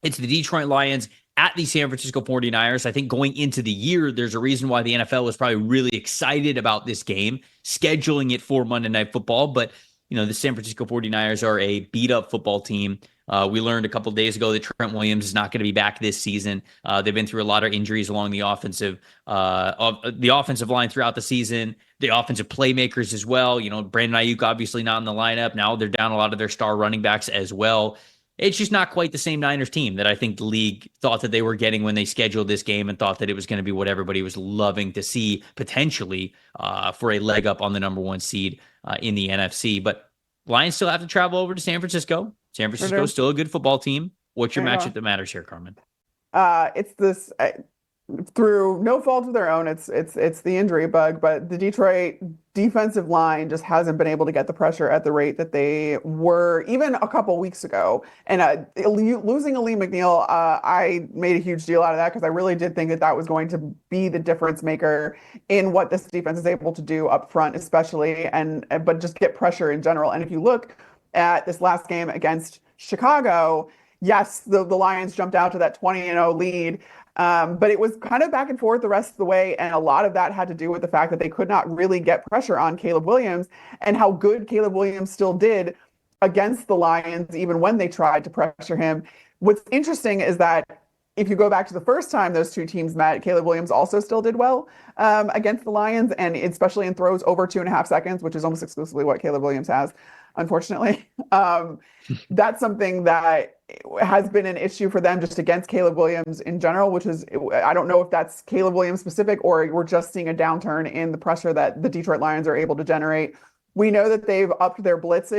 It's the Detroit Lions at the San Francisco 49ers. I think going into the year, there's a reason why the NFL was probably really excited about this game, scheduling it for Monday Night Football. But, the San Francisco 49ers are a beat up football team. We learned a couple of days ago that Trent Williams is not going to be back this season. They've been through a lot of injuries along the offensive line throughout the season. The offensive playmakers as well. Brandon Ayuk obviously not in the lineup. Now they're down a lot of their star running backs as well. It's just not quite the same Niners team that I think the league thought that they were getting when they scheduled this game and thought that it was going to be what everybody was loving to see potentially for a leg up on the number one seed in the NFC. But Lions still have to travel over to San Francisco. San Francisco is still a good football team. What's your matchup that matters here, Carmen? It's this through no fault of their own. It's the injury bug, but the Detroit defensive line just hasn't been able to get the pressure at the rate that they were even a couple weeks ago. And losing Ali McNeil, I made a huge deal out of that because I really did think that was going to be the difference maker in what this defense is able to do up front, especially, but just get pressure in general. And if you look at this last game against Chicago, yes, the Lions jumped out to that 20-0 lead. But it was kind of back and forth the rest of the way. And a lot of that had to do with the fact that they could not really get pressure on Caleb Williams and how good Caleb Williams still did against the Lions, even when they tried to pressure him. What's interesting is that if you go back to the first time those two teams met, Caleb Williams also still did well against the Lions, and especially in throws over 2.5 seconds, which is almost exclusively what Caleb Williams has, unfortunately. That's something that has been an issue for them just against Caleb Williams in general, which is, I don't know if that's Caleb Williams specific or we're just seeing a downturn in the pressure that the Detroit Lions are able to generate. We know that they've upped their blitz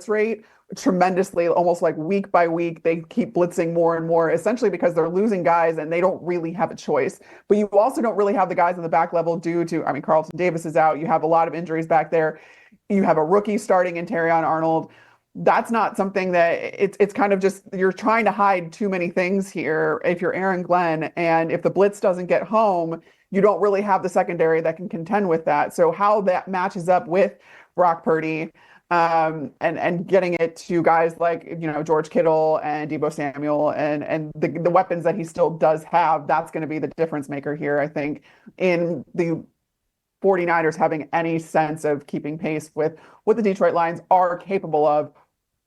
rate tremendously, almost like week by week. They keep blitzing more and more, essentially because they're losing guys and they don't really have a choice. But you also don't really have the guys on the back level due to, Carlton Davis is out. You have a lot of injuries back there. You have a rookie starting in Terrion Arnold. That's not something that it's kind of just, you're trying to hide too many things here if you're Aaron Glenn. And if the blitz doesn't get home, you don't really have the secondary that can contend with that. So how that matches up with Brock Purdy and getting it to guys like, George Kittle and Deebo Samuel and the weapons that he still does have, that's going to be the difference maker here, I think, in the 49ers having any sense of keeping pace with what the Detroit Lions are capable of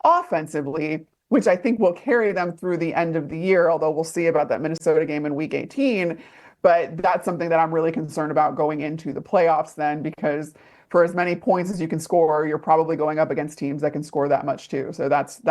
offensively, which I think will carry them through the end of the year, although we'll see about that Minnesota game in week 18. But that's something that I'm really concerned about going into the playoffs then, because for as many points as you can score, you're probably going up against teams that can score that much too. So that's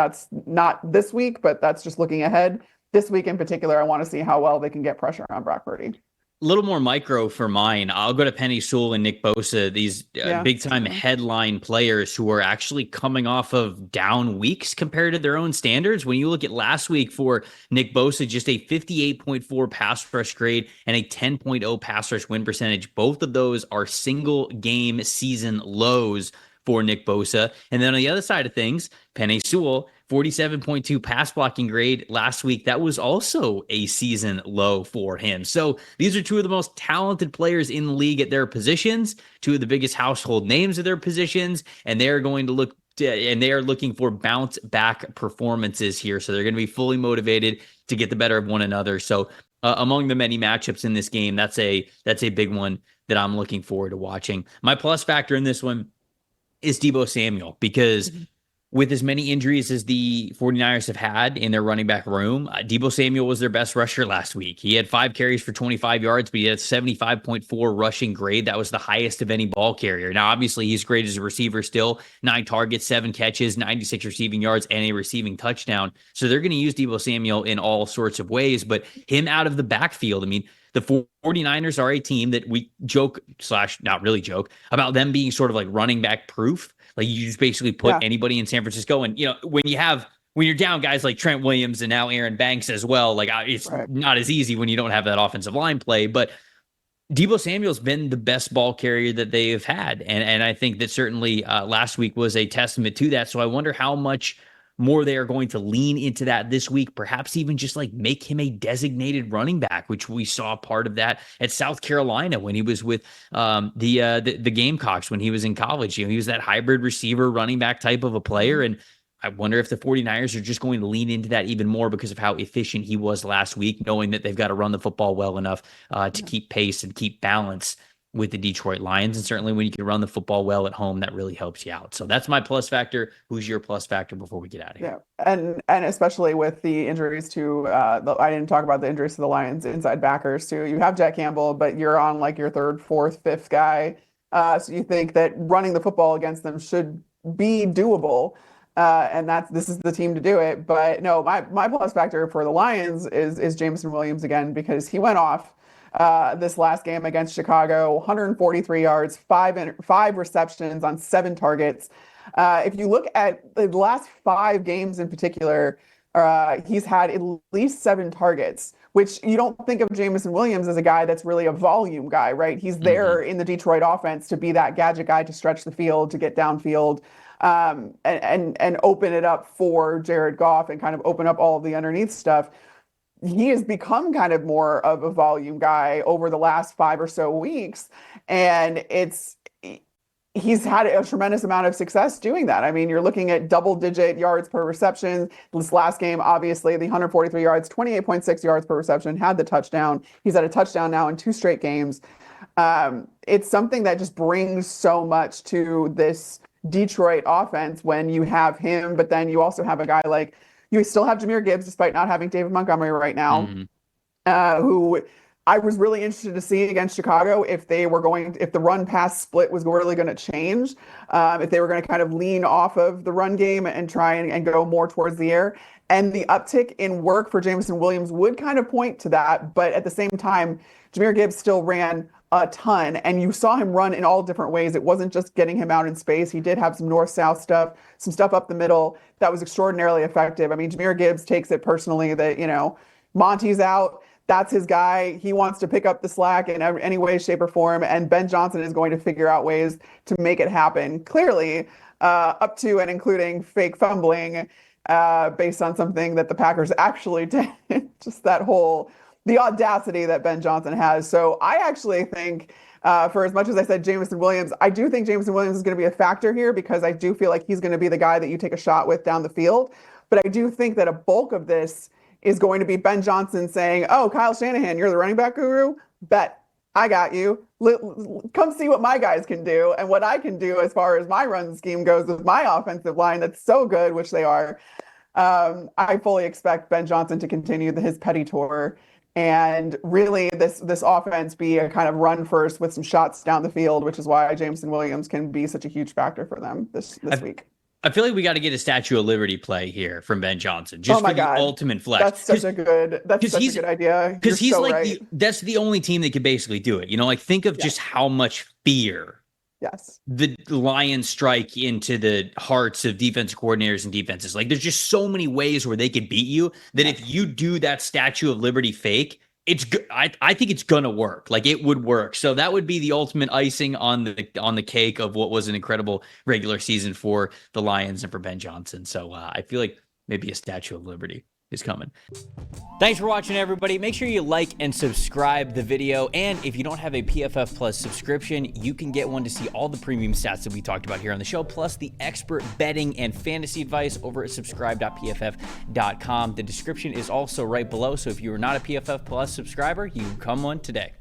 not this week, but that's just looking ahead. This week in particular, I want to see how well they can get pressure on Brock Purdy. Little more micro for mine. I'll go to Penny Sewell and Nick Bosa, these big-time headline players who are actually coming off of down weeks compared to their own standards. When you look at last week for Nick Bosa, just a 58.4 pass rush grade and a 10.0 pass rush win percentage. Both of those are single-game season lows for Nick Bosa. And then on the other side of things, Penny Sewell, 47.2 pass blocking grade last week. That was also a season low for him. So these are two of the most talented players in the league at their positions, two of the biggest household names of their positions, and they are going to they are looking for bounce back performances here. So they're going to be fully motivated to get the better of one another. So among the many matchups in this game, that's a big one that I'm looking forward to watching. My plus factor in this one is Deebo Samuel, because with as many injuries as the 49ers have had in their running back room, Deebo Samuel was their best rusher last week. He had 5 carries for 25 yards, but he had 75.4 rushing grade. That was the highest of any ball carrier. Now, obviously, he's great as a receiver still. 9 targets, 7 catches, 96 receiving yards, and a receiving touchdown. So they're going to use Deebo Samuel in all sorts of ways, but him out of the backfield, the 49ers are a team that we joke / not really joke about them being sort of like running back proof. Like you just basically put anybody in San Francisco. And, when you're down guys like Trent Williams and now Aaron Banks as well, like it's not as easy when you don't have that offensive line play. But Deebo Samuel's been the best ball carrier that they have had. And I think that certainly last week was a testament to that. So I wonder how much more they are going to lean into that this week, perhaps even just like make him a designated running back, which we saw part of that at South Carolina when he was with the Gamecocks when he was in college. He was that hybrid receiver running back type of a player. And I wonder if the 49ers are just going to lean into that even more because of how efficient he was last week, knowing that they've got to run the football well enough to keep pace and keep balance with the Detroit Lions. And certainly when you can run the football well at home, that really helps you out. So that's my plus factor. Who's your plus factor before we get out of here? Yeah. And especially with the injuries to I didn't talk about the injuries to the Lions inside backers too. You have Jack Campbell, but you're on like your third, fourth, fifth guy. So you think that running the football against them should be doable. And this is the team to do it. But no, my plus factor for the Lions is Jameson Williams again, because he went off this last game against Chicago, 143 yards, five receptions on 7 targets. If you look at the last 5 games in particular, he's had at least 7 targets, which you don't think of Jameson Williams as a guy that's really a volume guy, right? He's there in the Detroit offense to be that gadget guy to stretch the field, to get downfield, and open it up for Jared Goff and kind of open up all of the underneath stuff. He has become kind of more of a volume guy over the last 5 or so weeks. And he's had a tremendous amount of success doing that. I mean, you're looking at double-digit yards per reception. This last game, obviously, the 143 yards, 28.6 yards per reception, had the touchdown. He's had a touchdown now in 2 straight games. It's something that just brings so much to this Detroit offense when you have him, but then you also have a guy like, you still have Jahmyr Gibbs, despite not having David Montgomery right now, who I was really interested to see against Chicago if the run pass split was really going to change, if they were going to kind of lean off of the run game and try and go more towards the air. And the uptick in work for Jameson Williams would kind of point to that. But at the same time, Jahmyr Gibbs still ran a ton, and you saw him run in all different ways. It wasn't just getting him out in space. He did have some north-south stuff, some stuff up the middle that was extraordinarily effective. I mean, Jahmyr Gibbs takes it personally that, Monty's out. That's his guy. He wants to pick up the slack in any way, shape, or form, and Ben Johnson is going to figure out ways to make it happen. Clearly, up to and including fake fumbling based on something that the Packers actually did. Just the audacity that Ben Johnson has. So I actually think, for as much as I said Jameson Williams, I do think Jameson Williams is going to be a factor here because I do feel like he's going to be the guy that you take a shot with down the field. But I do think that a bulk of this is going to be Ben Johnson saying, "Oh, Kyle Shanahan, you're the running back guru? Bet. I got you. Come see what my guys can do and what I can do as far as my run scheme goes with my offensive line that's so good," which they are. I fully expect Ben Johnson to continue his petty tour and really this offense be a kind of run first with some shots down the field, which is why Jameson Williams can be such a huge factor for them this week. I feel like we got to get a Statue of Liberty play here from Ben Johnson, just for the ultimate flex. That's such a good idea. Because he's so like, that's the only team that could basically do it. Think of just how much fear the Lions strike into the hearts of defensive coordinators and defenses. Like, there's just so many ways where they could beat you that if you do that Statue of Liberty fake, I think it's gonna work. Like, it would work. So that would be the ultimate icing on the cake of what was an incredible regular season for the Lions and for Ben Johnson. So I feel like maybe a Statue of Liberty is coming. Thanks for watching, everybody. Make sure you like and subscribe the video. And if you don't have a PFF Plus subscription, you can get one to see all the premium stats that we talked about here on the show, plus the expert betting and fantasy advice over at subscribe.pff.com. The description is also right below. So if you are not a PFF Plus subscriber, you can come one today.